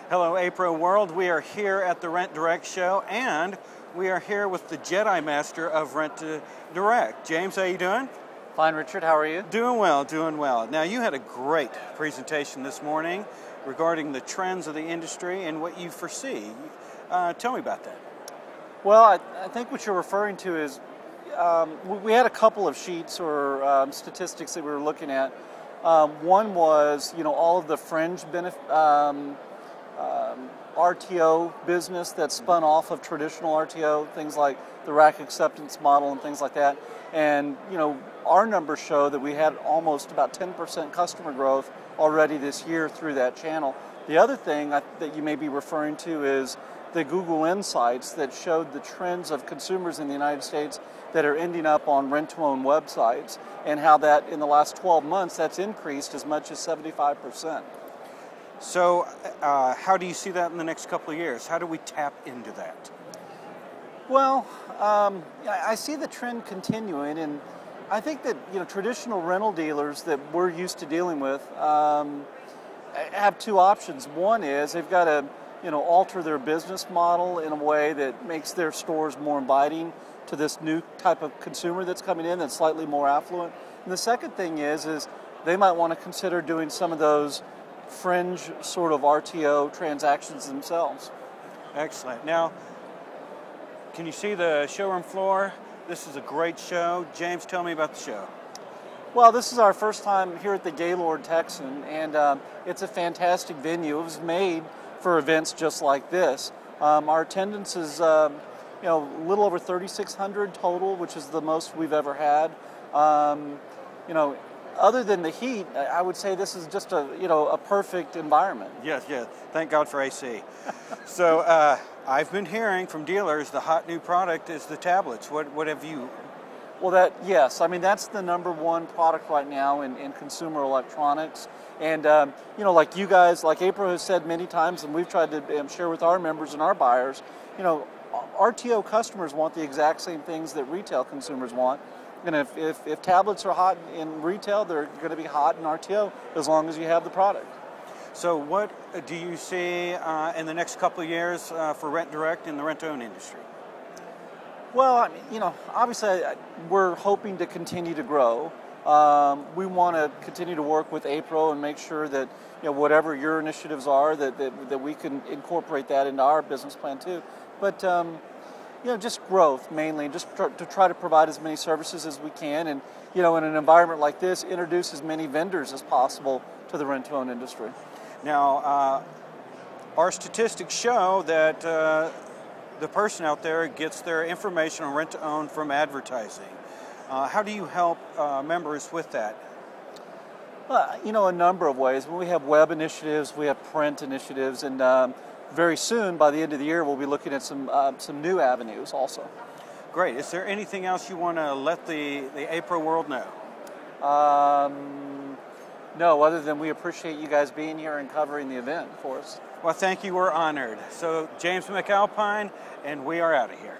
Hello, APRO world. We are here at the Rent Direct show, and we are here with the Jedi Master of Rent Direct. James, how you doing? Fine, Richard. How are you? Doing well, doing well. Now, you had a great presentation this morning regarding the trends of the industry and what you foresee. Tell me about that. Well, I think what you're referring to is we had a couple of sheets or statistics that we were looking at. One was, all of the fringe RTO business that spun off of traditional RTO, things like the rack acceptance model and things like that. And, our numbers show that we had almost about 10% customer growth already this year through that channel. The other thing that you may be referring to is the Google Insights that showed the trends of consumers in the United States that are ending up on rent-to-own websites, and how that in the last 12 months that's increased as much as 75%. So how do you see that in the next couple of years? How do we tap into that? Well, I see the trend continuing, and I think that traditional rental dealers that we're used to dealing with have two options. One is they've got to alter their business model in a way that makes their stores more inviting to this new type of consumer that's coming in that's slightly more affluent. And the second thing is they might want to consider doing some of those fringe sort of RTO transactions themselves. Excellent. Now, can you see the showroom floor? This is a great show. James, tell me about the show. Well, this is our first time here at the Gaylord Texan, and it's a fantastic venue. It was made for events just like this. Our attendance is a little over 3,600 total, which is the most we've ever had. Other than the heat, I would say this is just a perfect environment. Yes. Thank God for AC. So I've been hearing from dealers the hot new product is the tablets. What have you? Well, yes. I mean, that's the number one product right now in consumer electronics. And, like you guys, like APRO has said many times, and we've tried to share with our members and our buyers, RTO customers want the exact same things that retail consumers want. And if tablets are hot in retail, they're going to be hot in RTO as long as you have the product. So what do you see in the next couple of years for Rent Direct in the rent-to-own industry? Well, I mean, obviously we're hoping to continue to grow. We want to continue to work with APRO and make sure that whatever your initiatives are, that we can incorporate that into our business plan too. But just growth mainly, just to try to provide as many services as we can, and in an environment like this, introduce as many vendors as possible to the rent-to-own industry. Now, our statistics show that the person out there gets their information on rent-to-own from advertising. How do you help members with that? A number of ways. We have web initiatives, we have print initiatives, and very soon, by the end of the year, we'll be looking at some new avenues also. Great. Is there anything else you want to let the APRO world know? No, other than we appreciate you guys being here and covering the event for us. Well, thank you. We're honored. So, James MacAlpine, and we are out of here.